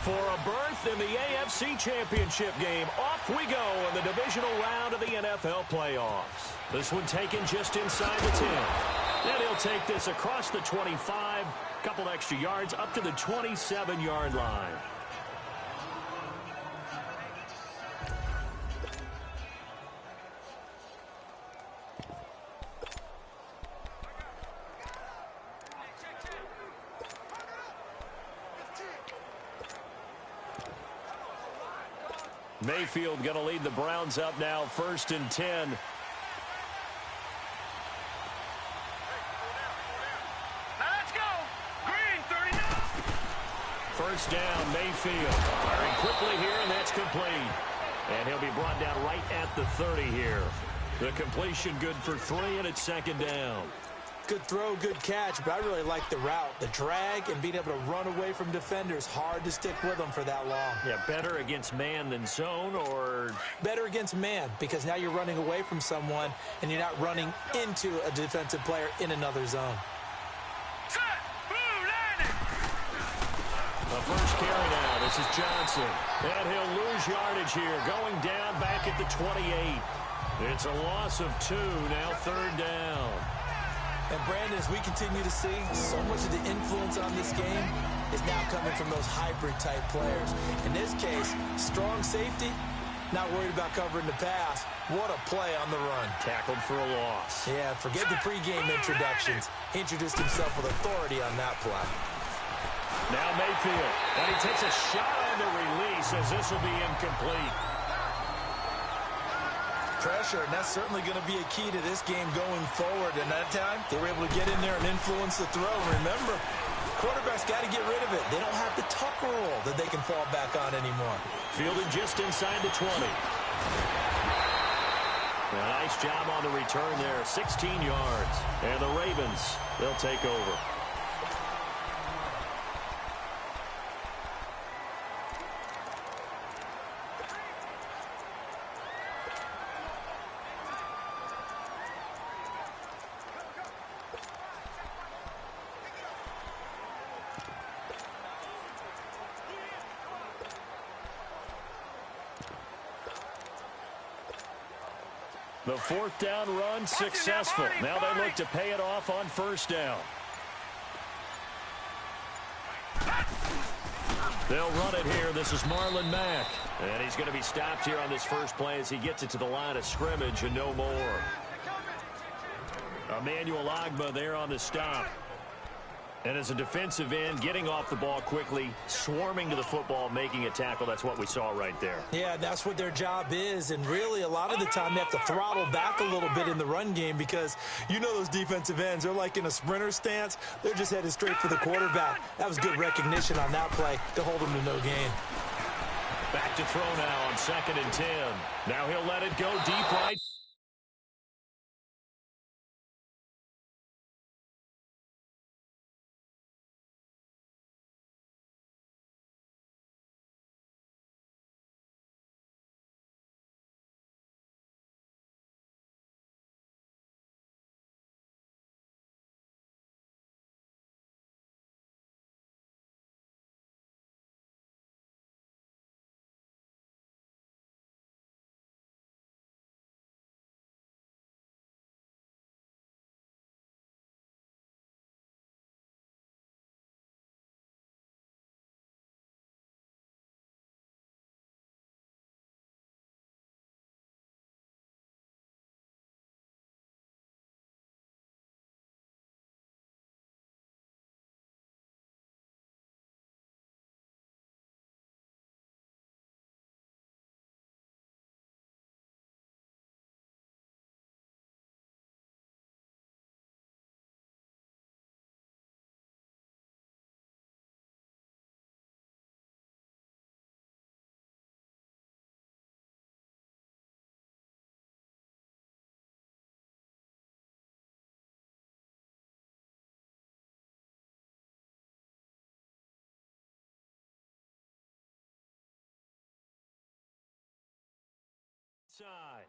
For a berth in the AFC Championship game, off we go in the divisional round of the NFL playoffs. This one taken just inside the 10. And he'll take this across the 25, couple extra yards up to the 27-yard line. Mayfield going to lead the Browns up now, 1st and 10. First down, Mayfield. Firing quickly here, and that's complete. And he'll be brought down right at the 30 here. The completion good for 3, and it's 2nd down. Good throw, good catch, but I really like the route. The drag and being able to run away from defenders. Hard to stick with them for that long. Yeah, better against man than zone, or? Better against man, because now you're running away from someone, and you're not running into a defensive player in another zone. The first carry now. This is Johnson. And he'll lose yardage here. Going down back at the 28. It's a loss of 2. Now 3rd down. And Brandon, as we continue to see, so much of the influence on this game is now coming from those hybrid-type players. In this case, strong safety, not worried about covering the pass. What a play on the run. Tackled for a loss. Yeah, forget the pregame introductions. Introduced himself with authority on that play. Now Mayfield, and he takes a shot on the release as this will be incomplete. Pressure, and that's certainly going to be a key to this game going forward. And that time, they were able to get in there and influence the throw. Remember, quarterbacks got to get rid of it. They don't have the tuck roll that they can fall back on anymore. Fielded just inside the 20. A nice job on the return there, 16 yards. And the Ravens, they'll take over. The 4th down run successful. Now they look to pay it off on 1st down. They'll run it here. This is Marlon Mack. And he's going to be stopped here on this first play as he gets it to the line of scrimmage and no more. Emmanuel Ogbah there on the stop. And as a defensive end, getting off the ball quickly, swarming to the football, making a tackle. That's what we saw right there. Yeah, that's what their job is. And really, a lot of the time, they have to throttle back a little bit in the run game because you know those defensive ends, they're like in a sprinter stance. They're just headed straight for the quarterback. That was good recognition on that play to hold them to no gain. Back to throw now on 2nd and 10. Now he'll let it go deep right. Side.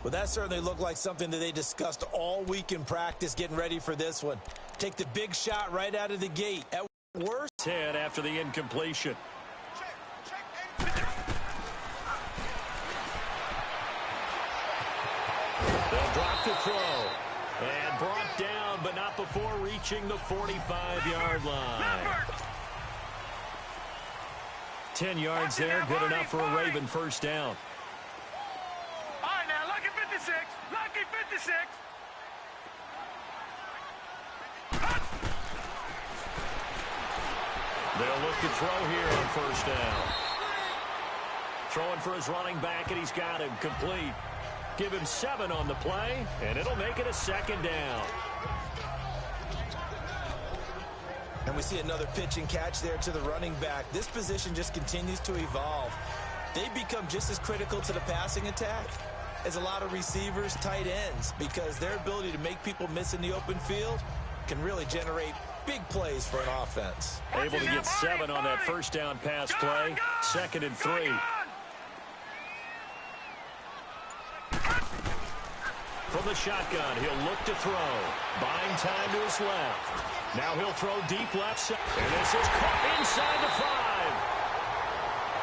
Well, that certainly looked like something that they discussed all week in practice getting ready for this one. Take the big shot right out of the gate. At worst, 10 after the incompletion. They'll drop to throw. And brought down, but not before reaching the 45-yard line. 10 yards there, good enough for a Raven first down. All right, now, lucky 56. Lucky 56. They'll look to throw here on first down. Throwing for his running back, and he's got him complete. Give him 7 on the play, and it'll make it a second down. and we see another pitch and catch there to the running back. This position just continues to evolve. They become just as critical to the passing attack as a lot of receivers, tight ends, because their ability to make people miss in the open field can really generate big plays for an offense. Able to get 7 on that first down pass play. 2nd and 3. From the shotgun, he'll look to throw. Buying time to his left. Now he'll throw deep left side. And this is caught inside the 5.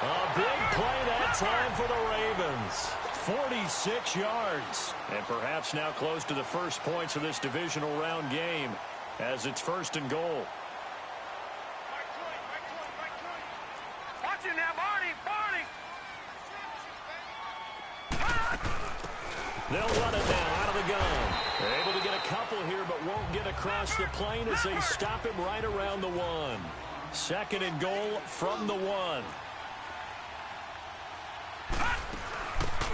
A big play that time for the Ravens. 46 yards. And perhaps now close to the first points of this divisional round game as it's 1st and goal. Watch it now, Barney. They'll run it now out of the gun. They're able to get a couple here, but won't get across the plane as they stop him right around the 1. 2nd and goal from the 1.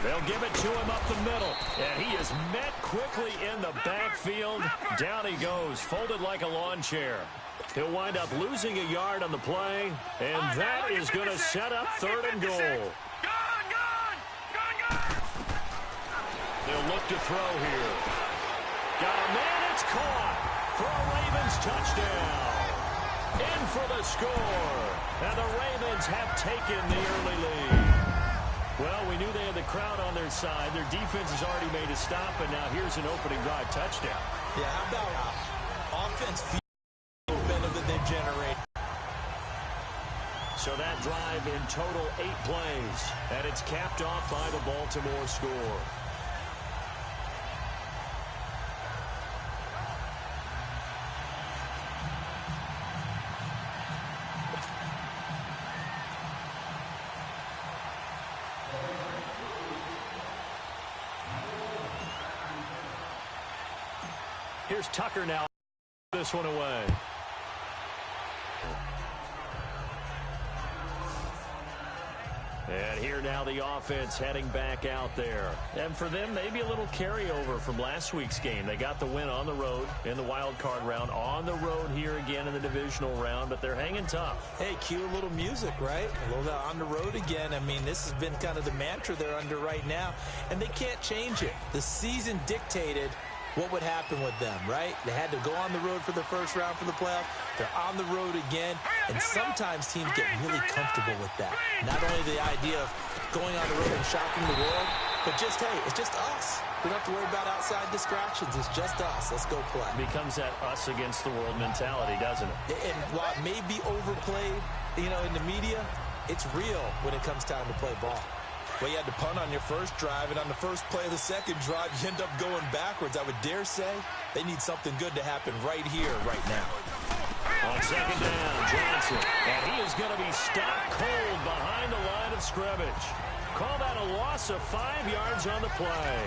They'll give it to him up the middle. And he is met quickly in the backfield. Down he goes, folded like a lawn chair. He'll wind up losing a yard on the play. And that is going to set up 3rd and goal. They'll look to throw here. Got a man, it's caught for a Ravens touchdown. In for the score. And the Ravens have taken the early lead. Well, we knew they had the crowd on their side. Their defense has already made a stop, and now here's an opening drive touchdown. Yeah, how about offense momentum that they've generated? So that drive in total 8 plays, and it's capped off by the Baltimore score. Here's Tucker now. This one away. And here now the offense heading back out there. And for them, maybe a little carryover from last week's game. They got the win on the road in the wild card round. On the road here again in the divisional round, but they're hanging tough. Hey, cue a little music, right? A little on the road again. I mean, this has been kind of the mantra they're under right now, and they can't change it. The season dictated what would happen with them, right? They had to go on the road for the first round for the playoff. They're on the road again, and sometimes teams get really comfortable with that. Not only the idea of going on the road and shocking the world, but just, hey, it's just us. We don't have to worry about outside distractions. It's just us. Let's go play. Becomes that us against the world mentality, doesn't it? And while it may be overplayed, in the media, it's real when it comes time to play ball. Well, you had to punt on your first drive, and on the first play of the second drive, you end up going backwards. I would dare say they need something good to happen right here, right now. On 2nd down, Johnson. And he is going to be stopped cold behind the line of scrimmage. Call that a loss of 5 yards on the play.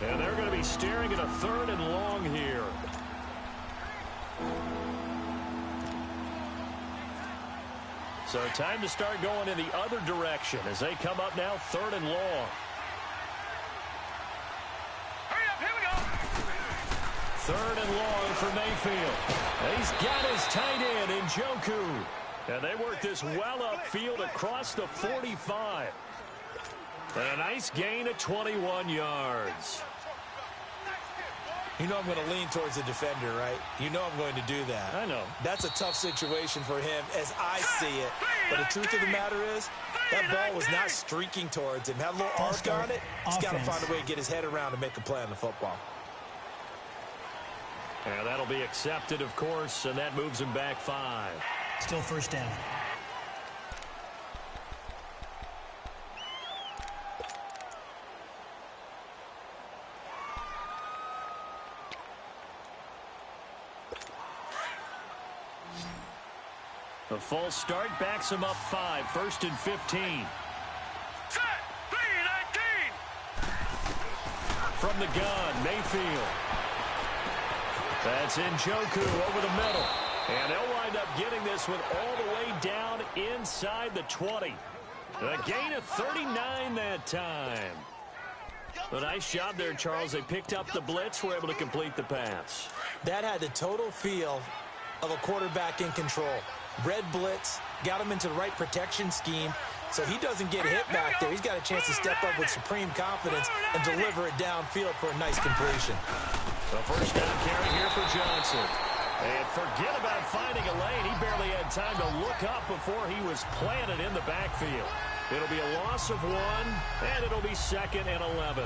And they're going to be staring at a 3rd and long here. So time to start going in the other direction as they come up now 3rd and long. Hurry up, here we go. 3rd and long for Mayfield. He's got his tight end in Njoku. And they work this well upfield across the 45. And a nice gain of 21 yards. You know I'm going to lean towards the defender, right? You know I'm going to do that. I know. That's a tough situation for him as I see it. But the truth of the matter is, that ball was not streaking towards him. Had a little arc on it. He's got to find a way to get his head around and make a play on the football. And that'll be accepted, of course, and that moves him back 5. Still first down. The false start backs him up 5, 1st and 15. Set, 3-19. From the gun, Mayfield. That's Njoku over the middle. And they'll wind up getting this one all the way down inside the 20. A gain of 39 that time. A nice job there, Charles. They picked up the blitz, were able to complete the pass. That had the total feel of a quarterback in control. Red blitz, got him into the right protection scheme, so he doesn't get hit back there. He's got a chance to step up with supreme confidence and deliver it downfield for a nice completion. The first down carry here for Johnson. And forget about finding a lane. He barely had time to look up before he was planted in the backfield. It'll be a loss of 1, and it'll be 2nd and 11.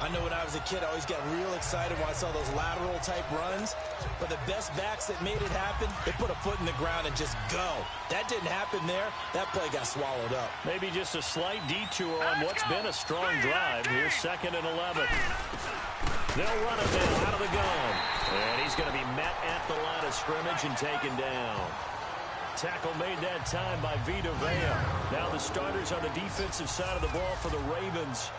I know when I was a kid, I always got real excited when I saw those lateral-type runs. But the best backs that made it happen, they put a foot in the ground and just go. That didn't happen there. That play got swallowed up. Maybe just a slight detour on what's been a strong drive. Here's 2nd and 11. They'll run it now out of the gun. And he's going to be met at the line of scrimmage and taken down. Tackle made that time by Vita Vea. Now the starters on the defensive side of the ball for the Ravens.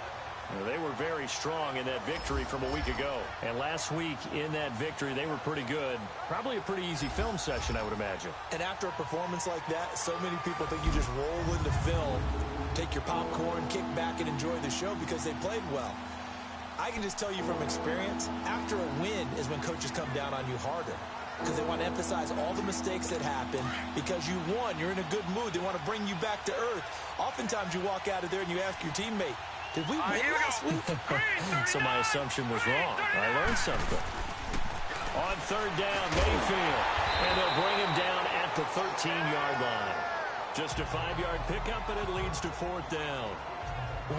They were very strong in that victory from a week ago. And last week in that victory, they were pretty good. Probably a pretty easy film session, I would imagine. And after a performance like that, so many people think you just roll into film, take your popcorn, kick back, and enjoy the show because they played well. I can just tell you from experience, after a win is when coaches come down on you harder because they want to emphasize all the mistakes that happened because you won. You're in a good mood. They want to bring you back to earth. Oftentimes you walk out of there and you ask your teammate, did we win last week? So my assumption was wrong. I learned something. On 3rd down, Mayfield. And they'll bring him down at the 13-yard line. Just a 5-yard pickup, and it leads to 4th down.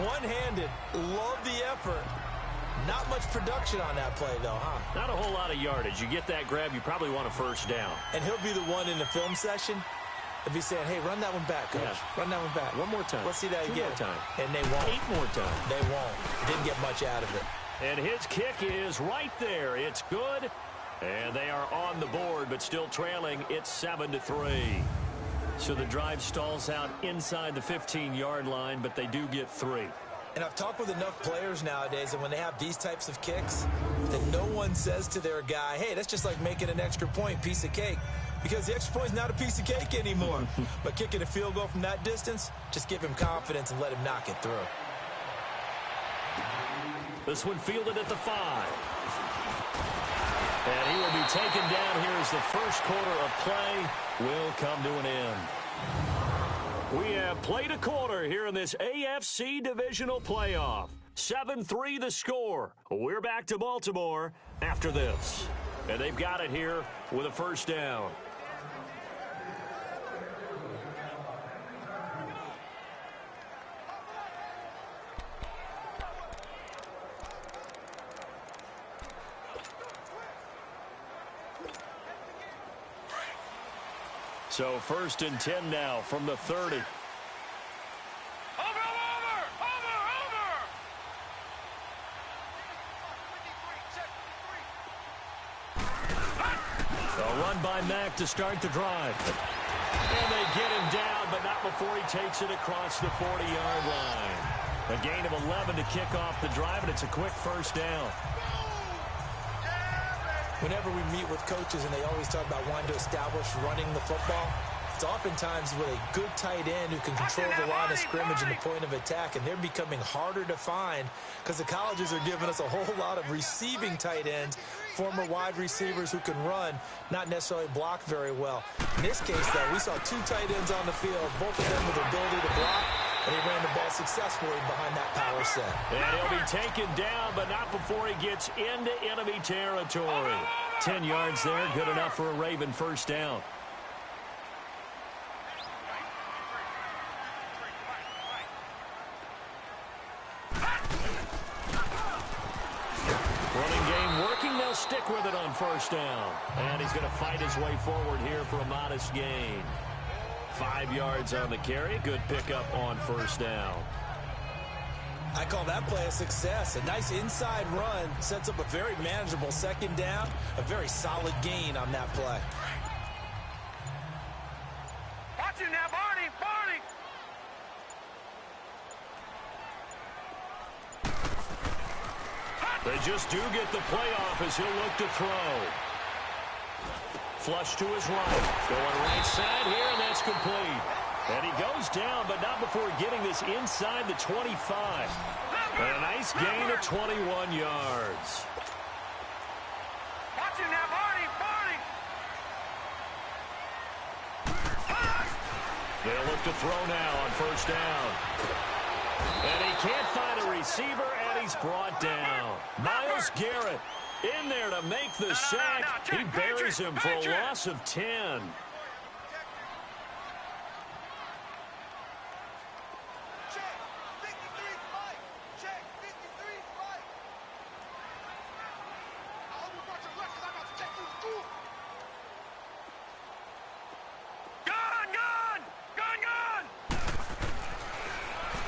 One-handed. Love the effort. Not much production on that play, though, huh? Not a whole lot of yardage. You get that grab, you probably want a 1st down. And he'll be the one in the film session if he's saying, hey, run that one back, coach. Yeah. Run that one back. One more time. Let's see that 2 again. more time. And they won't. 8 more times. They won't. Didn't get much out of it. And his kick is right there. It's good. And they are on the board, but still trailing. It's 7-3. So the drive stalls out inside the 15-yard line, but they do get 3. And I've talked with enough players nowadays, and when they have these types of kicks, that no one says to their guy, hey, that's just like making an extra point, piece of cake. Because the extra point is not a piece of cake anymore. But kicking a field goal from that distance, just give him confidence and let him knock it through. This one fielded at the 5. And he will be taken down here as the first quarter of play will come to an end. We have played a quarter here in this AFC divisional playoff. 7-3 the score. We're back to Baltimore after this. And they've got it here with a 1st down. So 1st and 10 now from the 30. Over! A run by Mack to start the drive. And they get him down, but not before he takes it across the 40-yard line. A gain of 11 to kick off the drive, and it's a quick 1st down. Whenever we meet with coaches and they always talk about wanting to establish running the football, it's oftentimes with a good tight end who can control the line of scrimmage and the point of attack, and they're becoming harder to find because the colleges are giving us a whole lot of receiving tight ends, former wide receivers who can run, not necessarily block very well. In this case, though, we saw 2 tight ends on the field, both of them with the ability to block, and he ran the ball successfully behind that power set. And he'll be taken down, but not before he gets into enemy territory. 10 yards there, good enough for a Raven first down. Running game working, they'll stick with it on first down. And he's going to fight his way forward here for a modest gain. 5 yards on the carry. Good pickup on first down. I call that play a success. A nice inside run sets up a very manageable second down. A very solid gain on that play. Watch it now, Barney! Barney! They just do get the playoff as he'll look to throw. Flush to his right. Going right side here, and that's complete. And he goes down, but not before getting this inside the 25. And a nice gain of 21 yards. Watch it now, Barney! Barney! They'll look to throw now on first down. And he can't find a receiver, and he's brought down. Myles Garrett in there to make the sack. He buries him for a loss of 10.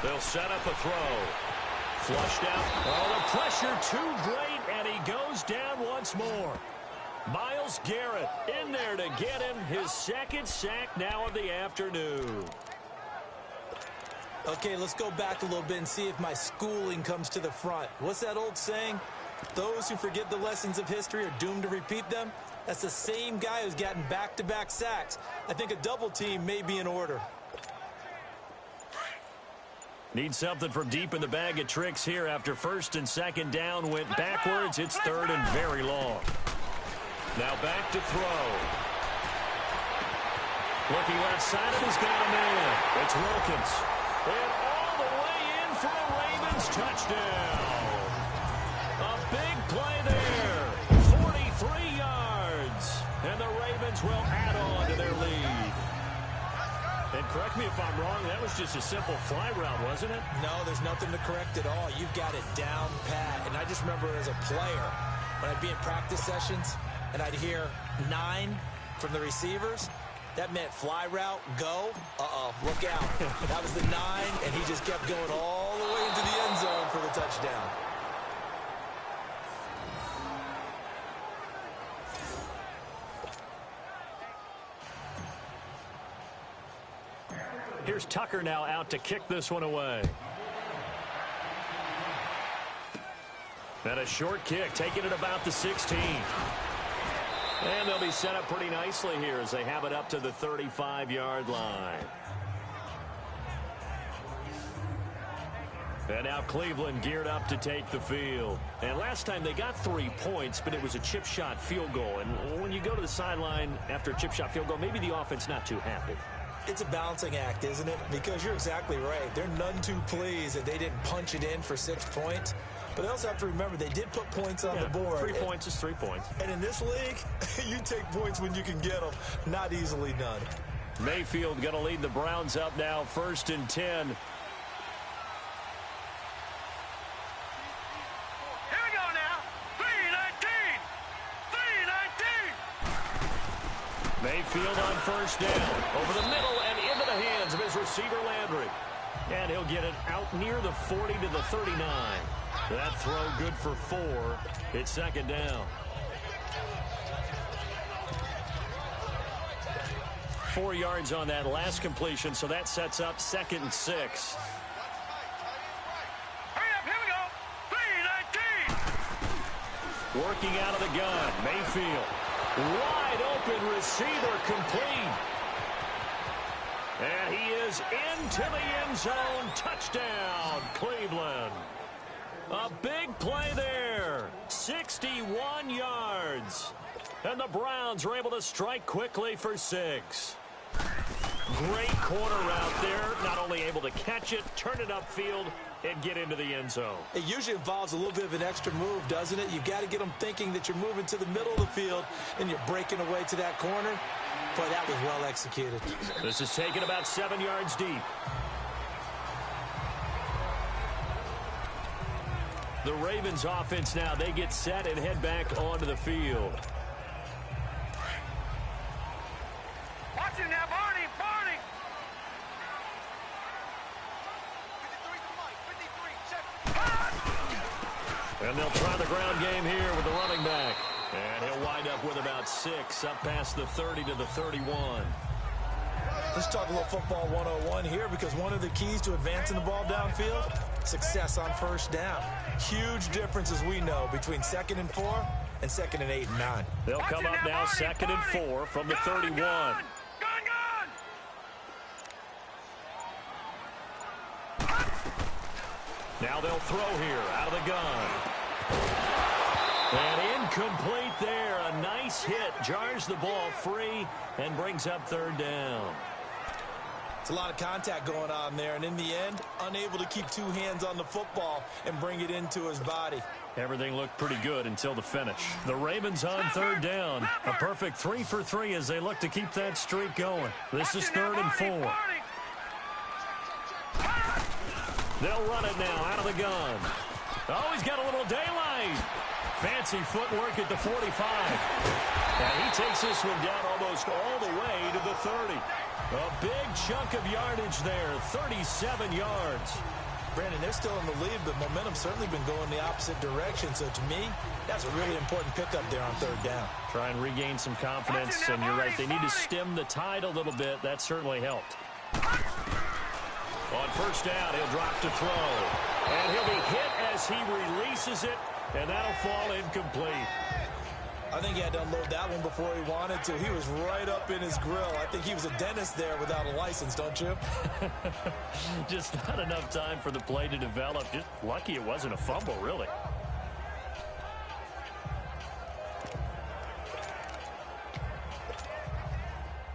They'll set up a throw. Flushed out. Oh, the pressure too great, and he goes down once more. Myles Garrett in there to get him his second sack now of the afternoon. Okay, let's go back a little bit and see if my schooling comes to the front. What's that old saying? Those who forget the lessons of history are doomed to repeat them. That's the same guy who's gotten back-to-back sacks. I think a double team may be in order. Need something from deep in the bag of tricks here after first and second down went backwards. It's third and very long. Now back to throw. Looking left side of his got a man. It's Wilkins. And all the way in for a Ravens touchdown. A big play there. 43 yards. And the Ravens will add on to their lead. And correct me if I'm wrong, that was just a simple fly route, wasn't it? No, there's nothing to correct at all. You've got it down pat. And I just remember as a player, when I'd be in practice sessions, and I'd hear 9 from the receivers, that meant fly route, go. Uh-oh, look out. That was the 9, and he just kept going all the way into the end zone for the touchdown. Here's Tucker now out to kick this one away. And a short kick, taking it about the 16. And they'll be set up pretty nicely here as they have it up to the 35-yard line. And now Cleveland geared up to take the field. And last time they got 3 points, but it was a chip shot field goal. And when you go to the sideline after a chip shot field goal, maybe the offense not too happy. It's a balancing act, isn't it? Because you're exactly right. They're none too pleased that they didn't punch it in for 6 points. But they also have to remember they did put points on the board. 3 points is 3 points. And in this league, you take points when you can get them. Not easily done. Mayfield going to lead the Browns up now, 1st and 10. Here we go now. 3-19. 3-19. Mayfield on first down. Over the middle and into the hands of his receiver, Landry. And he'll get it out near the 40 to the 39. That throw good for 4. It's second down. 4 yards on that last completion, so that sets up 2nd and 6. Hurry up, here we go. 3-19. Working out of the gun, Mayfield. Wide open receiver complete. And he is into the end zone. Touchdown, Cleveland. A big play there. 61 yards. And the Browns were able to strike quickly for 6. Great corner out there. Not only able able to catch it, turn it upfield, and get into the end zone. It usually involves a little bit of an extra move, doesn't it? You've got to get them thinking that you're moving to the middle of the field and you're breaking away to that corner. Boy, that was well executed. This is taken about 7 yards deep. The Ravens offense now, they get set and head back onto the field. Watch him now, Barney, Barney. 53, And they'll try the ground game here with the running back. And he'll wind up with about 6, up past the 30 to the 31. Let's talk a little football 101 here, because one of the keys to advancing the ball downfield, success on first down. Huge difference, as we know, between 2nd and 4 and 2nd and 8 and 9. They'll come up now 2nd and 4 from the 31. Gun. Now they'll throw here out of the gun. And incomplete there. A nice hit. Jars the ball free and brings up 3rd down. It's a lot of contact going on there, and in the end, unable to keep 2 hands on the football and bring it into his body. Everything looked pretty good until the finish. The Ravens on 3rd down. A perfect 3 for 3 as they look to keep that streak going. This is 3rd and 4. They'll run it now out of the gun. Oh, he's got a little daylight. Fancy footwork at the 45. And he takes this one down almost all the way to the 30. A big chunk of yardage there, 37 yards. Brandon, they're still in the lead, but momentum's certainly been going the opposite direction. So to me, that's a really important pickup there on 3rd down. Try and regain some confidence, and you're right, they need to stem the tide a little bit. That certainly helped. On 1st down, he'll drop to throw. And he'll be hit as he releases it, and that'll fall incomplete. I think he had to unload that one before he wanted to. He was right up in his grill. I think he was a dentist there without a license, don't you? Just not enough time for the play to develop. Just lucky it wasn't a fumble, really.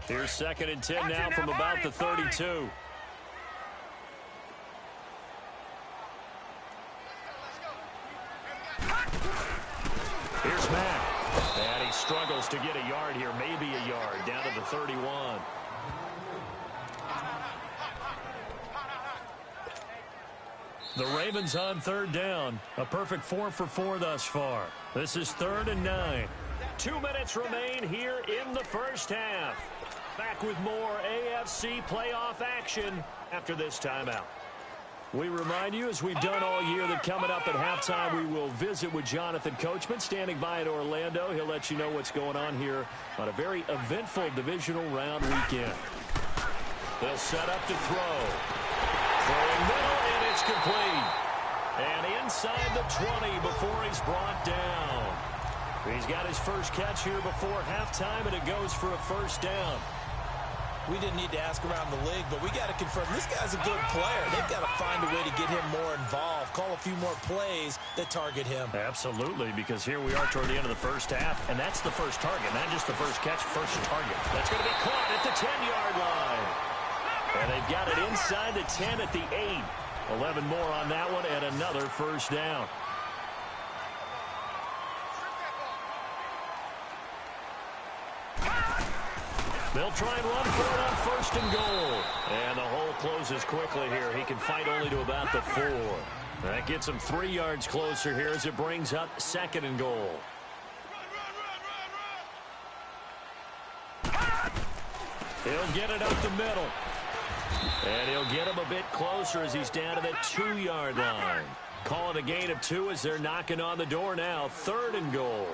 Here's 2nd and 10 now from about the 32. Here's Mack. And he struggles to get a yard here, maybe a yard, down to the 31. The Ravens on 3rd down. A perfect 4 for 4 thus far. This is 3rd and 9. 2 minutes remain here in the first half. Back with more AFC playoff action after this timeout. We remind you, as we've done all year, that coming up at halftime, we will visit with Jonathan Coachman, standing by in Orlando. He'll let you know what's going on here on a very eventful divisional round weekend. They'll set up to throw. Throwing middle, and it's complete. And inside the 20 before he's brought down. He's got his first catch here before halftime, and it goes for a 1st down. We didn't need to ask around the league, but we got to confirm this guy's a good player. They've got to find a way to get him more involved, call a few more plays that target him. Absolutely, because here we are toward the end of the first half, and that's the first target, not just the first catch, first target. That's going to be caught at the 10-yard line. And they've got it inside the 10 at the 8. 11 more on that one, and another 1st down. They'll try and run for it on 1st and goal. And the hole closes quickly here. He can fight only to about the 4. That gets him 3 yards closer here as it brings up 2nd and goal. He'll get it up the middle. And he'll get him a bit closer as he's down to the 2-yard line. Calling a gain of 2 as they're knocking on the door now. 3rd and goal.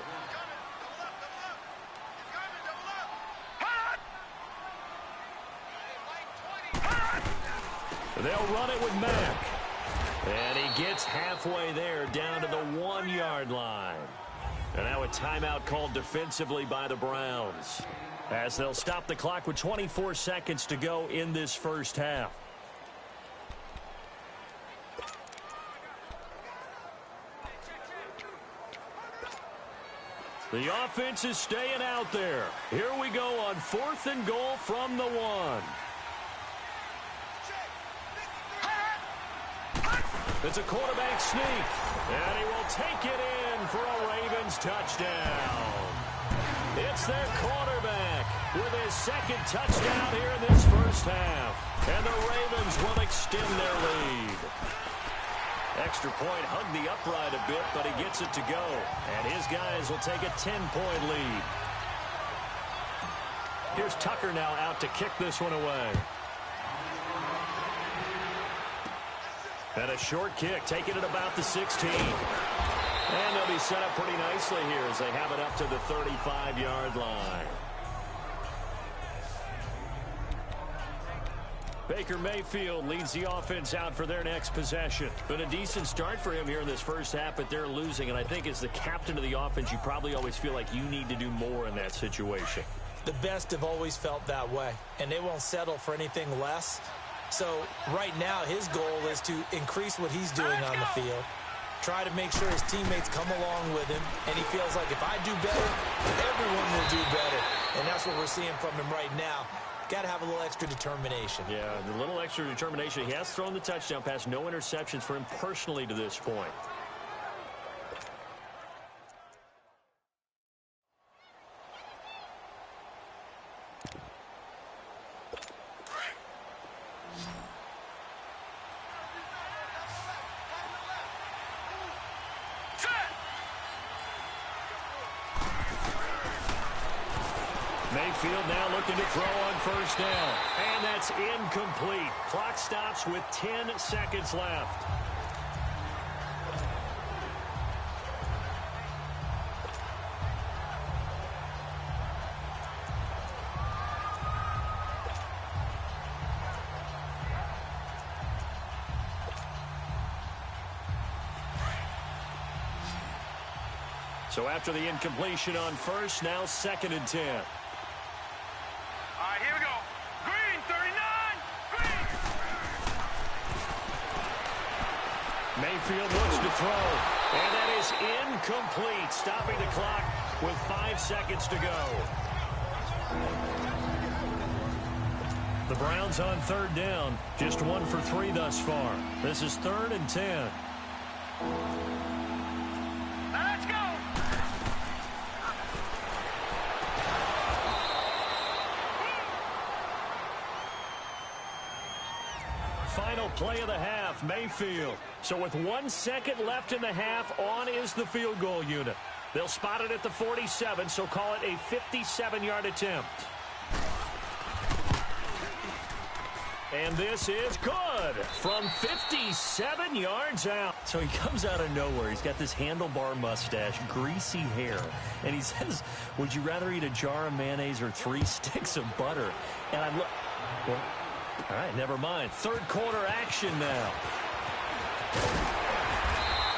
They'll run it with Mack. And he gets halfway there down to the 1-yard line. And now a timeout called defensively by the Browns, as they'll stop the clock with 24 seconds to go in this first half. The offense is staying out there. Here we go on 4th and goal from the 1. It's a quarterback sneak. And he will take it in for a Ravens touchdown. It's their quarterback with his second touchdown here in this first half. And the Ravens will extend their lead. Extra point hugged the upright a bit, but he gets it to go. And his guys will take a 10-point lead. Here's Tucker now out to kick this one away. And a short kick, taking it about the 16. And they'll be set up pretty nicely here as they have it up to the 35-yard line. Baker Mayfield leads the offense out for their next possession. Been a decent start for him here in this first half, but they're losing. And I think as the captain of the offense, you probably always feel like you need to do more in that situation. The best have always felt that way, and they won't settle for anything less. So right now his goal is to increase what he's doing on the field, try to make sure his teammates come along with him, and he feels like if I do better, everyone will do better. And that's what we're seeing from him right now. Got to have a little extra determination. Yeah, the little extra determination. He has thrown the touchdown pass. No interceptions for him personally to this point. Mayfield now looking to throw on first down. And that's incomplete. Clock stops with 10 seconds left. So after the incompletion on first, now 2nd and 10. Here we go. Green, 39. Green. Mayfield looks to throw. And that is incomplete. Stopping the clock with 5 seconds to go. The Browns on 3rd down. Just 1 for 3 thus far. This is 3rd and 10. Let's go. Final play of the half, Mayfield. So with 1 second left in the half, on is the field goal unit. They'll spot it at the 47, so call it a 57-yard attempt. And this is good from 57 yards out. So he comes out of nowhere. He's got this handlebar mustache, greasy hair. And he says, would you rather eat a jar of mayonnaise or 3 sticks of butter? And I'm like, well, all right, never mind. 3rd quarter action now.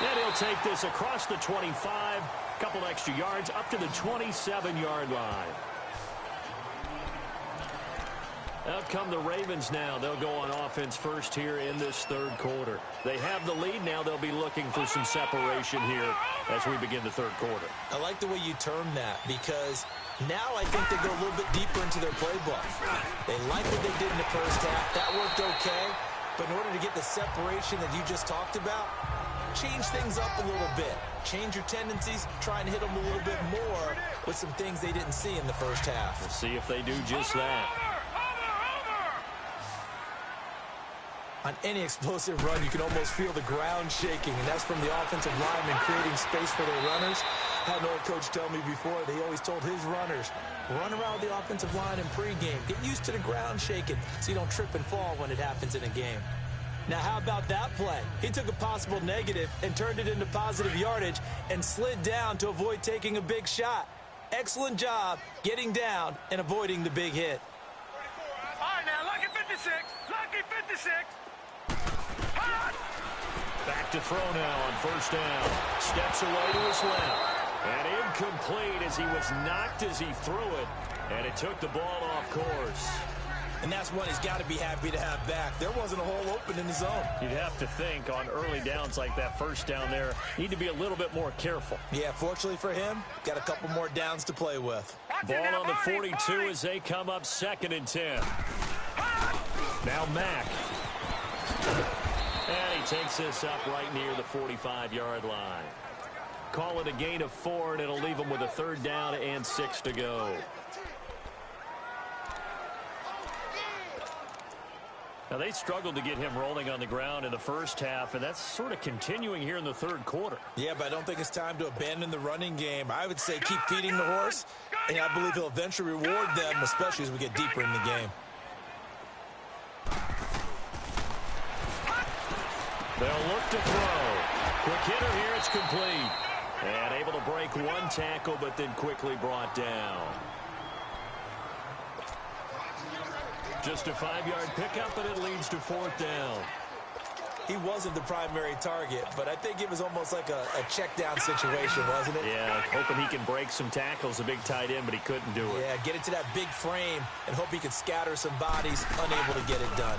And he'll take this across the 25. Couple extra yards up to the 27-yard line. Out come the Ravens now. They'll go on offense first here in this 3rd quarter. They have the lead now. They'll be looking for some separation here as we begin the 3rd quarter. I like the way you term that because now I think they go a little bit deeper into their playbook. They like what they did in the first half. That worked okay. But in order to get the separation that you just talked about, change things up a little bit. Change your tendencies. Try and hit them a little bit more with some things they didn't see in the first half. We'll see if they do just that. On any explosive run, you can almost feel the ground shaking, and that's from the offensive linemen creating space for their runners. I had an old coach tell me before, they always told his runners, run around the offensive line in pregame. Get used to the ground shaking so you don't trip and fall when it happens in a game. Now, how about that play? He took a possible negative and turned it into positive yardage and slid down to avoid taking a big shot. Excellent job getting down and avoiding the big hit. All right, now, lucky 56. Lucky 56. Back to throw now on first down. Steps away to his left. And incomplete as he was knocked as he threw it. And it took the ball off course. And that's one he's got to be happy to have back. There wasn't a hole open in the zone. You'd have to think on early downs like that first down there, need to be a little bit more careful. Yeah, fortunately for him, got a couple more downs to play with. Ball on the 42 as they come up 2nd and 10. Now Mack. And he takes this up right near the 45-yard line. Call it a gain of 4, and it'll leave them with a 3rd down and 6 to go. Now, they struggled to get him rolling on the ground in the first half, and that's sort of continuing here in the 3rd quarter. Yeah, but I don't think it's time to abandon the running game. I would say keep feeding the horse, and I believe he'll eventually reward them, especially as we get deeper in the game. They'll look to throw. Quick hitter here, it's complete. And able to break one tackle, but then quickly brought down. Just a 5-yard pickup, and it leads to 4th down. He wasn't the primary target, but I think it was almost like a check down situation, wasn't it? Yeah, hoping he can break some tackles, a big tight end, but he couldn't do it. Yeah, get it to that big frame and hope he can scatter some bodies, unable to get it done.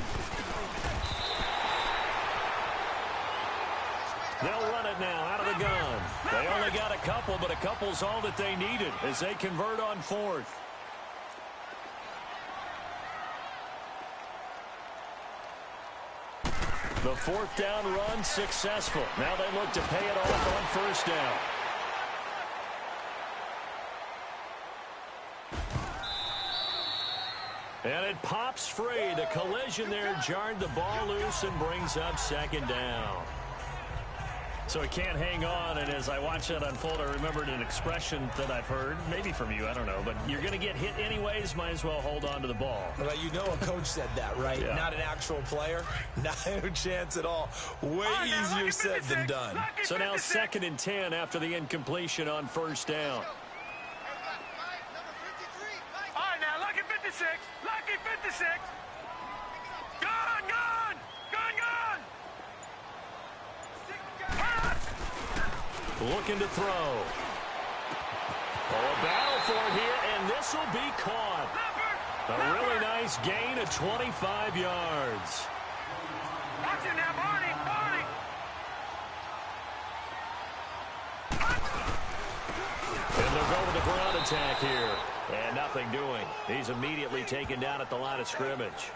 They'll run it now out of the gun. They only got a couple, but a couple's all that they needed as they convert on 4th. The 4th down run successful. Now they look to pay it off on 1st down. And it pops free. The collision there jarred the ball loose and brings up 2nd down. So he can't hang on, and as I watch that unfold, I remembered an expression that I've heard, maybe from you, I don't know, but you're going to get hit anyways, might as well hold on to the ball. Well, you know a coach said that, right? Yeah. Not an actual player. No chance at all. Way easier said than done. So now 2nd and 10 after the incompletion on 1st down. All right, now, lucky 56. Lucky 56. Gone, gone. Gone, gone. Looking to throw. Oh, a battle for it here, and this will be caught. A really nice gain of 25 yards. Watch it now, Barney. Barney. And they'll go with the ground attack here. And nothing doing. He's immediately taken down at the line of scrimmage.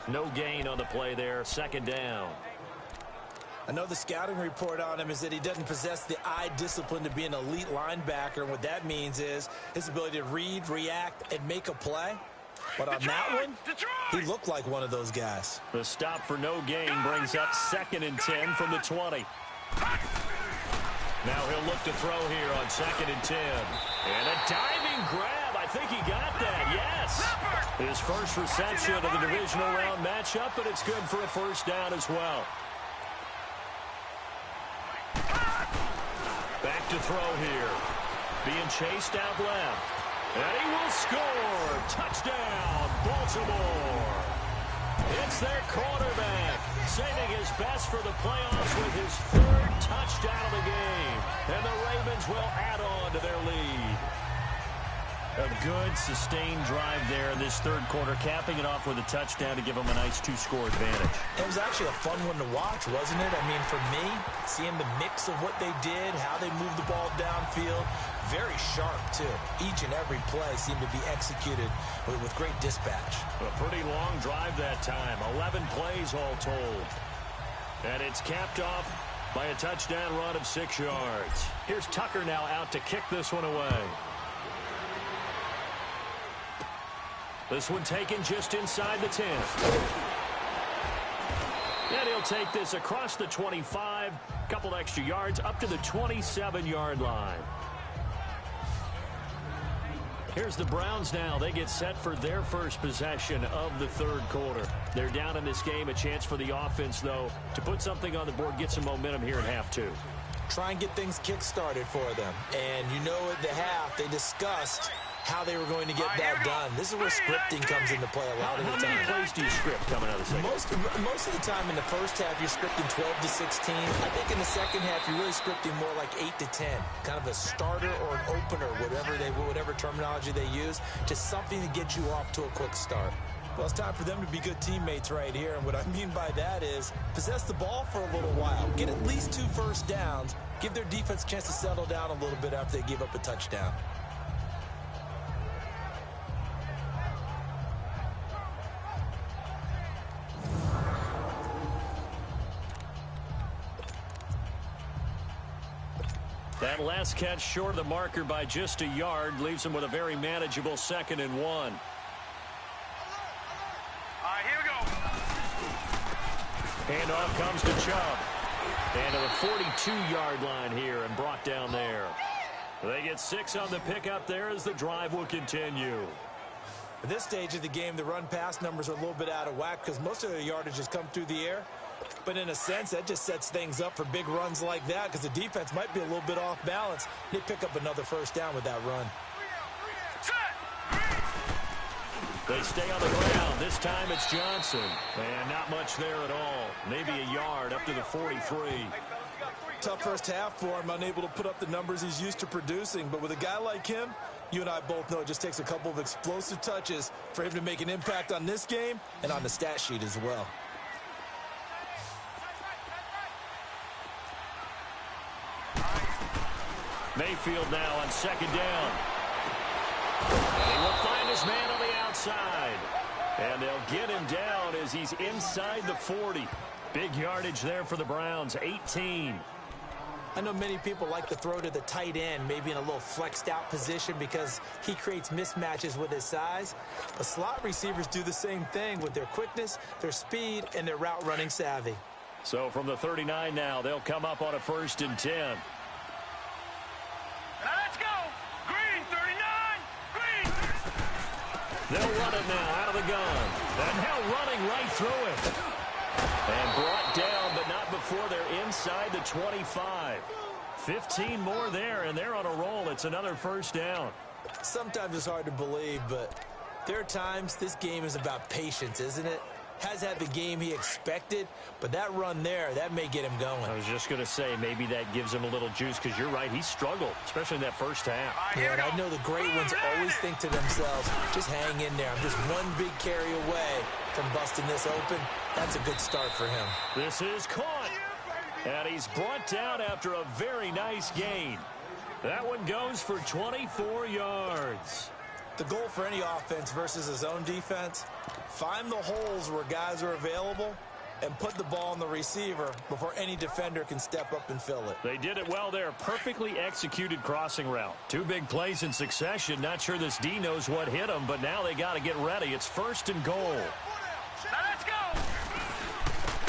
No gain on the play there. 2nd down. I know the scouting report on him is that he doesn't possess the eye discipline to be an elite linebacker. And what that means is his ability to read, react, and make a play. But on that one, he looked like one of those guys. The stop for no gain brings up 2nd and 10 from the 20. Now he'll look to throw here on 2nd and 10. And a diving grab. I think he got that, yes. His first reception of the divisional round matchup, and it's good for a 1st down as well. Back to throw here. Being chased out left. And he will score. Touchdown, Baltimore. It's their quarterback, saving his best for the playoffs with his 3rd touchdown of the game. And the Ravens will add on to their lead. A good, sustained drive there in this 3rd quarter, capping it off with a touchdown to give them a nice 2-score advantage. It was actually a fun one to watch, wasn't it? I mean, for me, seeing the mix of what they did, how they moved the ball downfield, very sharp, too. Each and every play seemed to be executed with great dispatch. A pretty long drive that time, 11 plays all told. And it's capped off by a touchdown run of 6 yards. Here's Tucker now out to kick this one away. This one taken just inside the 10. And he'll take this across the 25, couple extra yards, up to the 27-yard line. Here's the Browns now. They get set for their first possession of the 3rd quarter. They're down in this game. A chance for the offense, though, to put something on the board, get some momentum here in half 2. Try and get things kick-started for them. And you know at the half, they discussed how they were going to get that done. This is where scripting comes into play a lot of the time. How many plays do you script coming out of the second? Most of the time in the first half, you're scripting 12 to 16. I think in the second half, you're really scripting more like 8 to 10. Kind of a starter or an opener, whatever terminology they use, just something to get you off to a quick start. Well, it's time for them to be good teammates right here. And what I mean by that is possess the ball for a little while. Get at least 2 first downs. Give their defense a chance to settle down a little bit after they give up a touchdown. That last catch short of the marker by just a yard leaves him with a very manageable 2nd and 1. All right, here we go. Handoff comes to Chubb. And to the 42-yard line here and brought down there. They get 6 on the pickup there as the drive will continue. At this stage of the game, the run-pass numbers are a little bit out of whack because most of their yardage has come through the air. But in a sense, that just sets things up for big runs like that because the defense might be a little bit off balance. They pick up another first down with that run. They stay on the ground. This time it's Johnson. And not much there at all. Maybe a yard up to the 43. Tough first half for him, unable to put up the numbers he's used to producing. But with a guy like him, you and I both know it just takes a couple of explosive touches for him to make an impact on this game and on the stat sheet as well. Mayfield now on 2nd down. And he will find his man on the outside. And they'll get him down as he's inside the 40. Big yardage there for the Browns, 18. I know many people like to throw to the tight end, maybe in a little flexed out position because he creates mismatches with his size. But slot receivers do the same thing with their quickness, their speed, and their route running savvy. So from the 39 now, they'll come up on a 1st and 10. Now let's go. Green, 39. Green. They'll run it now out of the gun. And now running right through it. And brought down, but not before they're inside the 25. 15 more there, and they're on a roll. It's another first down. Sometimes it's hard to believe, but there are times this game is about patience, isn't it? Has had the game he expected, but that run there, that may get him going. I was just going to say, maybe that gives him a little juice, because you're right, he struggled, especially in that first half. Yeah, and I know the great ones always think to themselves, just hang in there. I'm just one big carry away from busting this open. That's a good start for him. This is caught, and he's brought down after a very nice gain. That one goes for 24 yards. The goal for any offense versus his own defense, find the holes where guys are available and put the ball on the receiver before any defender can step up and fill it. They did it well there. Perfectly executed crossing route. 2 big plays in succession. Not sure this D knows what hit him, but now they got to get ready. It's 1st and goal. Now let's go.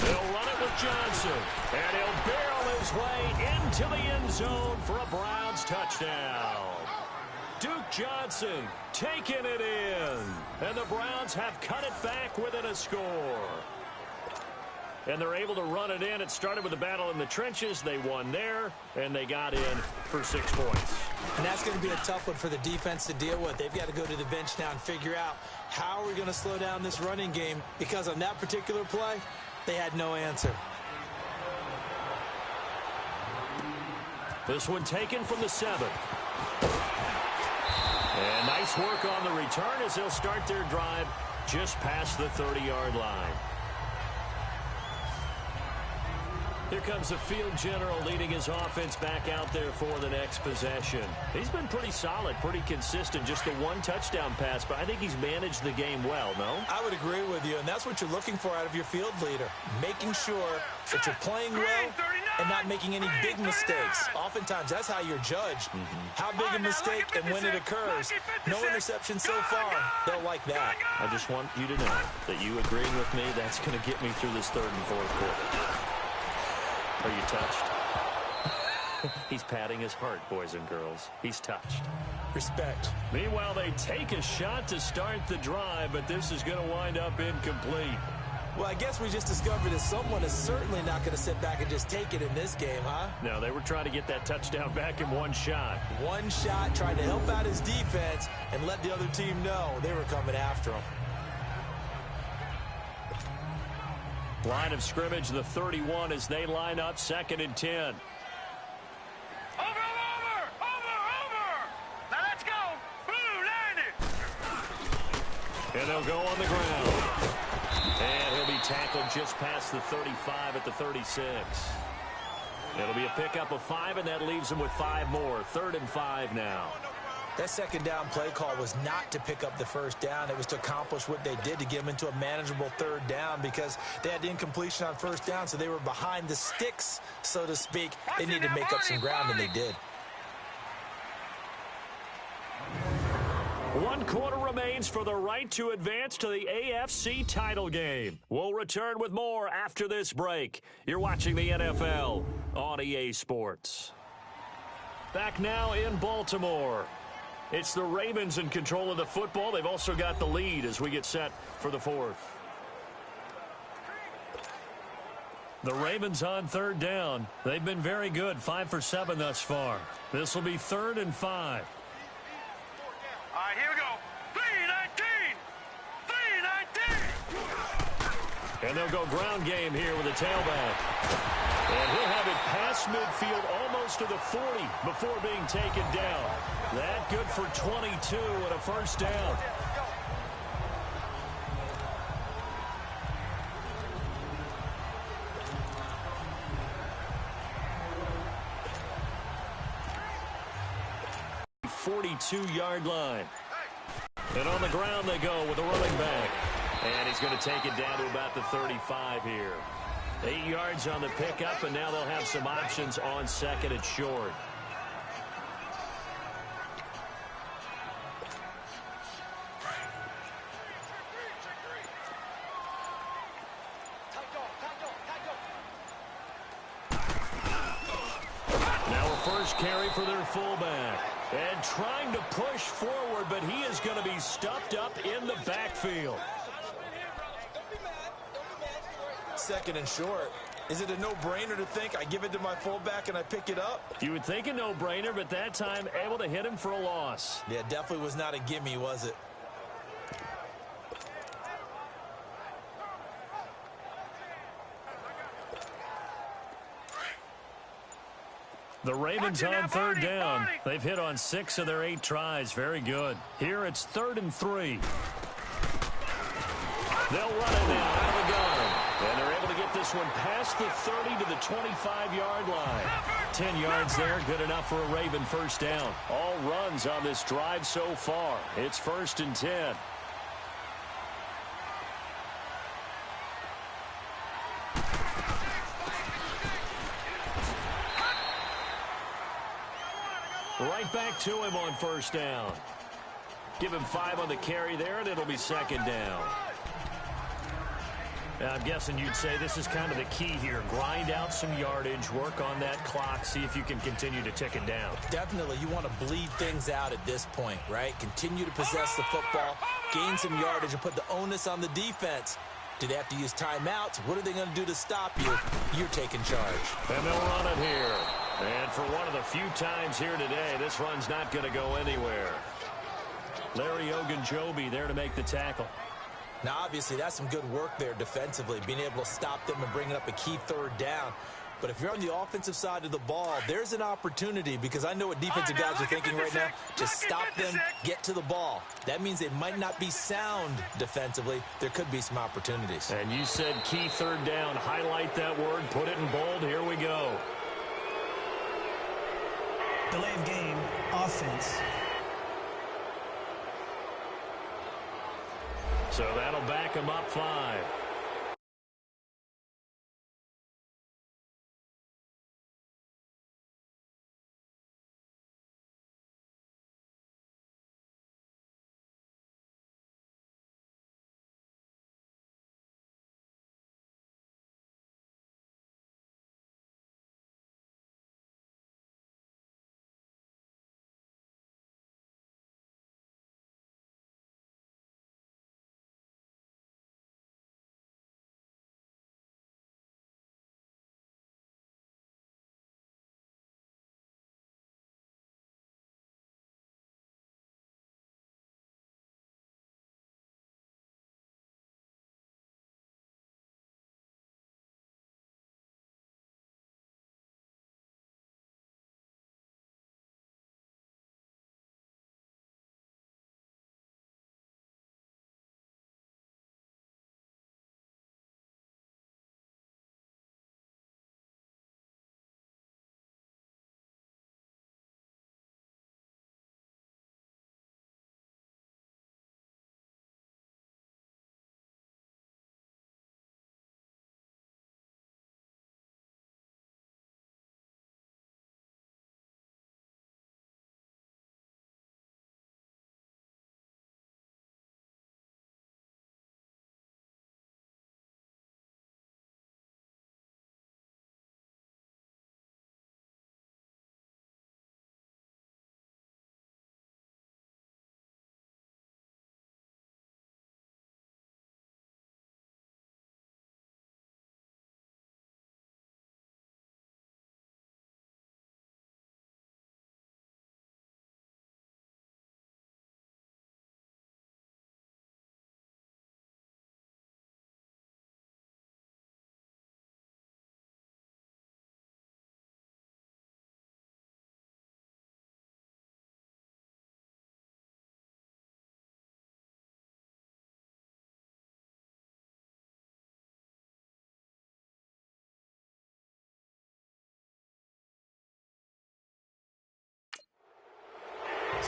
They'll run it with Johnson, and he'll barrel his way into the end zone for a Browns touchdown. Duke Johnson taking it in, and the Browns have cut it back within a score. And they're able to run it in. It started with a battle in the trenches. They won there, and they got in for 6 points. And that's going to be a tough one for the defense to deal with. They've got to go to the bench now and figure out how are we going to slow down this running game, because on that particular play, they had no answer. This one taken from the 7. And nice work on the return as they'll start their drive just past the 30-yard line. Here comes the field general leading his offense back out there for the next possession. He's been pretty solid, pretty consistent, just the 1 touchdown pass, but I think he's managed the game well, no? I would agree with you, and that's what you're looking for out of your field leader, making sure that you're playing well and not making any big mistakes. Oftentimes, that's how you're judged. How big a mistake and when it occurs. No interception so far. They'll like that. I just want you to know that you agreeing with me, that's going to get me through this 3rd and 4th quarter. Are you touched? He's patting his heart, boys and girls. He's touched. Respect. Meanwhile, they take a shot to start the drive, but this is going to wind up incomplete. Well, I guess we just discovered that someone is certainly not going to sit back and just take it in this game, huh? No, they were trying to get that touchdown back in 1 shot. 1 shot, trying to help out his defense and let the other team know they were coming after him. Line of scrimmage, the 31, as they line up 2nd and 10. Over. Now let's go. Blue, landed. And they'll go on the ground. And he'll be tackled just past the 35 at the 36. It'll be a pickup of 5, and that leaves him with 5 more. 3rd and 5 now. That 2nd down play call was not to pick up the 1st down. It was to accomplish what they did to get them into a manageable 3rd down because they had the incompletion on 1st down, so they were behind the sticks, so to speak. They needed to make up some ground, and they did. One quarter remains for the right to advance to the AFC title game. We'll return with more after this break. You're watching the NFL on EA Sports. Back now in Baltimore. It's the Ravens in control of the football. They've also got the lead as we get set for the fourth. The Ravens on third down. They've been very good, 5 for 7 thus far. This will be 3rd and 5. All right, here we go. 3-19! 3-19! And they'll go ground game here with a tailback. And he'll have it past midfield almost to the 40 before being taken down. That good for 22 and a first down. .42-yard line. And on the ground they go with the running back. And he's going to take it down to about the 35 here. 8 yards on the pickup, and now they'll have some options on second and short. Now a first carry for their fullback. And trying to push forward, but he is going to be stuffed up in the backfield. Second and short. Is it a no-brainer to think I give it to my fullback and I pick it up? You would think a no-brainer, but that time able to hit him for a loss. Yeah, definitely was not a gimme, was it? The Ravens on third down. They've hit on 6 of their 8 tries. Very good. Here it's 3rd and 3. They'll run it now out of the gun. And they're able to get this one past the 30 to the 25-yard line. 10 yards there, good enough for a Raven first down. All runs on this drive so far. It's 1st and 10. Right back to him on first down. Give him 5 on the carry there, and it'll be 2nd down. Now, I'm guessing you'd say this is kind of the key here. Grind out some yardage, work on that clock, see if you can continue to tick it down. Definitely. You want to bleed things out at this point, right? Continue to possess the football, gain some yardage, and put the onus on the defense. Do they have to use timeouts? What are they going to do to stop you? You're taking charge. And they'll run it here. And for one of the few times here today, this run's not going to go anywhere. Larry Ogunjobi there to make the tackle. Now, obviously, that's some good work there defensively, being able to stop them and bringing up a key 3rd down. But if you're on the offensive side of the ball, there's an opportunity, because I know what defensive guys are thinking right now. Just stop them, get to the ball. That means they might not be sound defensively. There could be some opportunities. And you said key 3rd down. Highlight that word, put it in bold. Here we go. Delay of game, offense. So that'll back them up 5.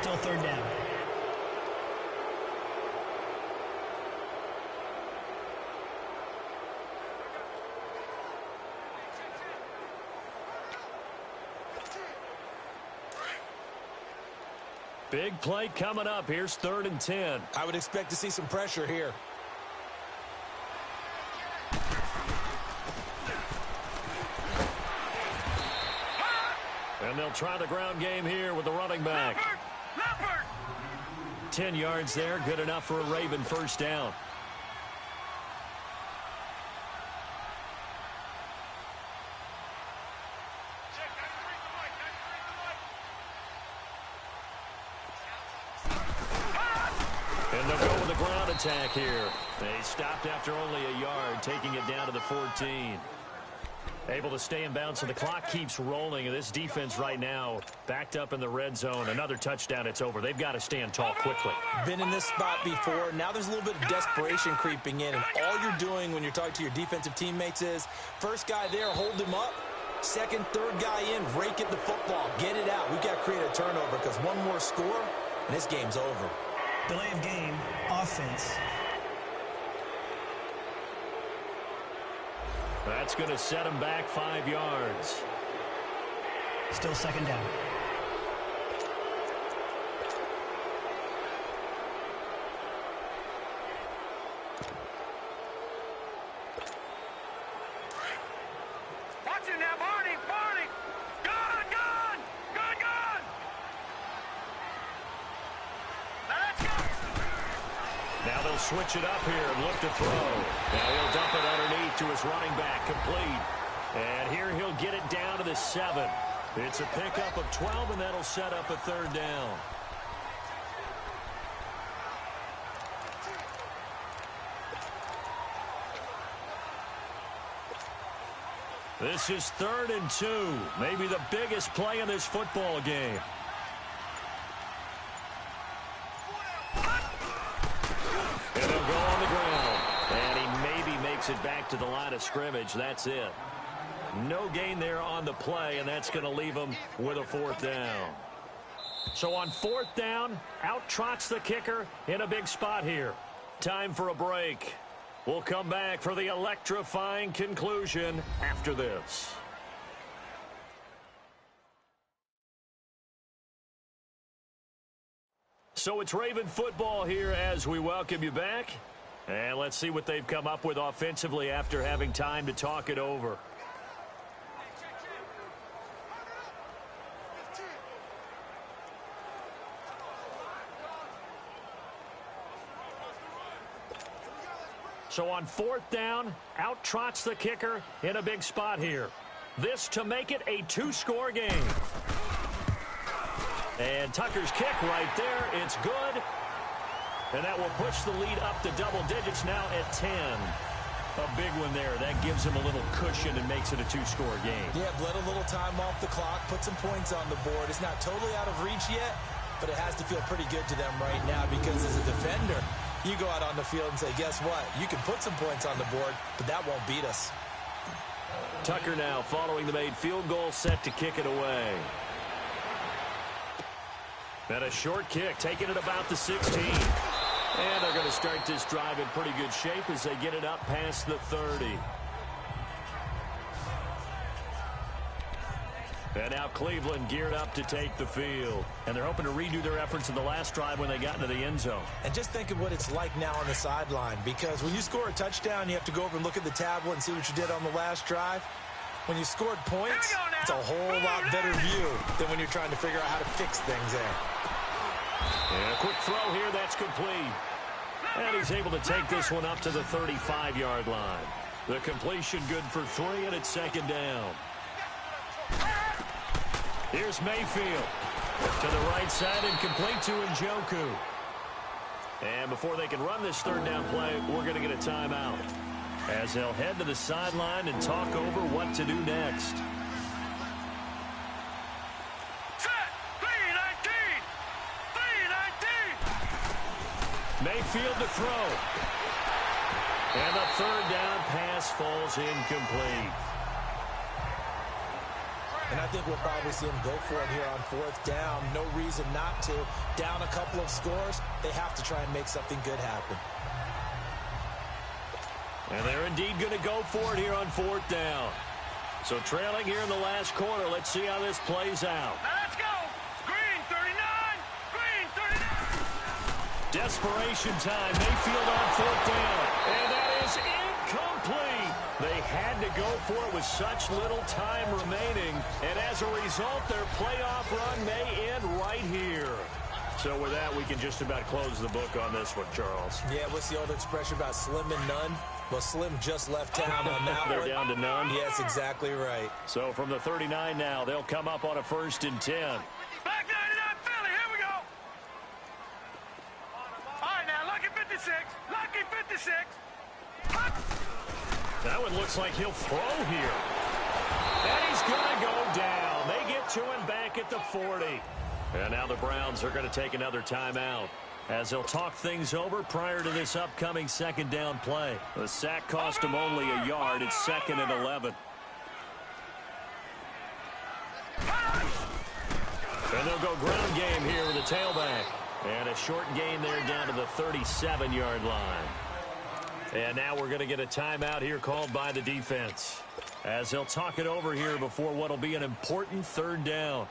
Still third down. Big play coming up. Here's 3rd and 10. I would expect to see some pressure here. And they'll try the ground game here with the running back. Leopard! 10 yards there, good enough for a Raven first down. And they'll go with a ground attack here. They stopped after only a yard, taking it down to the 14. Able to stay in bounds, so the clock keeps rolling. And this defense right now backed up in the red zone. Another touchdown, it's over. They've got to stand tall quickly. Been in this spot before. Now there's a little bit of desperation creeping in. And all you're doing when you're talking to your defensive teammates is, first guy there, hold him up. Second, third guy in, rake at the football. Get it out. We've got to create a turnover because one more score, and this game's over. Delay of game, offense. That's going to set him back 5 yards. Still second down. Watch it now, Barney! Barney! Gone! Gone! Gone! Gone! Now let's go! Now they'll switch it up here and look to throw. Now he'll dump it underneath to his running back, complete. And here he'll get it down to the 7. It's a pickup of 12, and that'll set up a 3rd down. This is 3rd and 2, maybe the biggest play in this football game. And they'll go on the ground. And he maybe makes it back to the line of scrimmage. That's it. No gain there on the play, and that's going to leave him with a 4th down. So on 4th down, out trots the kicker in a big spot here. Time for a break. We'll come back for the electrifying conclusion after this. So it's Raven football here as we welcome you back. And let's see what they've come up with offensively after having time to talk it over. So on 4th down, out trots the kicker in a big spot here. This to make it a 2-score game. And Tucker's kick right there, it's good. And that will push the lead up to double digits now at 10. A big one there. That gives him a little cushion and makes it a 2-score game. Yeah, bled a little time off the clock, put some points on the board. It's not totally out of reach yet, but it has to feel pretty good to them right now because as a defender, you go out on the field and say, guess what? You can put some points on the board, but that won't beat us. Tucker now following the made field goal, set to kick it away. And a short kick, taking it about the 16. And they're going to start this drive in pretty good shape as they get it up past the 30. And now Cleveland geared up to take the field. And they're hoping to redo their efforts in the last drive when they got into the end zone. And just think of what it's like now on the sideline, because when you score a touchdown, you have to go over and look at the tablet and see what you did on the last drive. When you scored points, it's a whole lot better view than when you're trying to figure out how to fix things there. And a quick throw here, that's complete. And he's able to take this one up to the 35-yard line. The completion good for 3, and it's 2nd down. Here's Mayfield to the right side and complete to Njoku. And before they can run this 3rd down play, we're going to get a timeout as they'll head to the sideline and talk over what to do next. Mayfield to throw. And the 3rd down pass falls incomplete. And I think we'll probably see him go for it here on fourth down. No reason not to. Down a couple of scores, they have to try and make something good happen. And they're indeed going to go for it here on fourth down. So trailing here in the last quarter. Let's see how this plays out. Now let's go. Green 39. Green 39. Desperation time. Mayfield on fourth down. And that is incomplete. They had to go for it with such little time remaining. And as a result, their playoff run may end right here. So with that, we can just about close the book on this one, Charles. Yeah, what's the old expression about slim and none? Well, Slim just left town on that They're one. down to none? Yes, exactly right. So from the 39 now, they'll come up on a 1st and 10. Back 99 Philly. Here we go. All right, now, lucky 56. Lucky 56. That one looks like he'll throw here. And he's going to go down. They get to him back at the 40. And now the Browns are going to take another timeout as they'll talk things over prior to this upcoming second down play. The sack cost them only a yard. It's 2nd and 11. And they'll go ground game here with a tailback. And a short gain there down to the 37-yard line. And now we're going to get a timeout here called by the defense as they'll talk it over here before what will be an important 3rd down.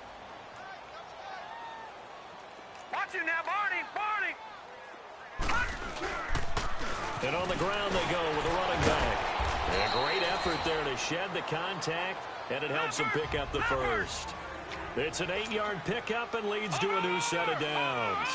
Watch him now, Barney. Barney. And on the ground they go with a running back. And a great effort there to shed the contact, and it helps them pick up the first. It's an 8-yard pickup and leads to a new set of downs.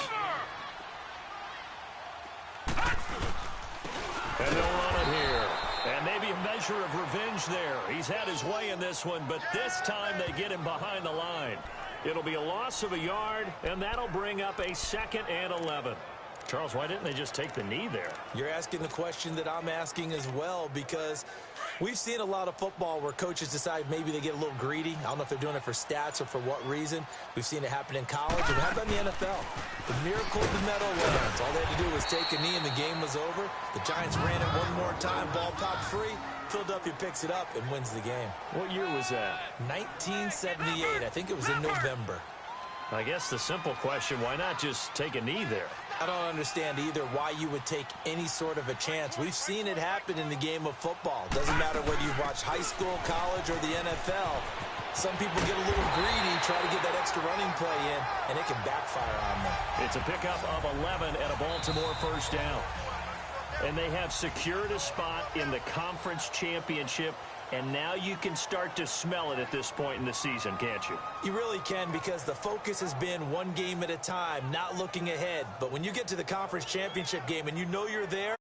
And they'll run it here. And maybe a measure of revenge there. He's had his way in this one, but this time they get him behind the line. It'll be a loss of a yard, and that'll bring up a 2nd and 11. Charles, why didn't they just take the knee there? You're asking the question that I'm asking as well, because we've seen a lot of football where coaches decide maybe they get a little greedy. I don't know if they're doing it for stats or for what reason. We've seen it happen in college, and how about in the NFL? The miracle of the Meadowlands. All they had to do was take a knee, and the game was over. The Giants ran it one more time, ball popped free. Philadelphia picks it up and wins the game. What year was that? 1978. I think it was in November. I guess the simple question, why not just take a knee there? I don't understand either why you would take any sort of a chance. We've seen it happen in the game of football. Doesn't matter whether you've watched high school, college, or the NFL. Some people get a little greedy, try to get that extra running play in, and it can backfire on them. It's a pickup of 11 and a Baltimore 1st down. And they have secured a spot in the conference championship, and now you can start to smell it at this point in the season, can't you? You really can, because the focus has been one game at a time, not looking ahead. But when you get to the conference championship game and you know you're there,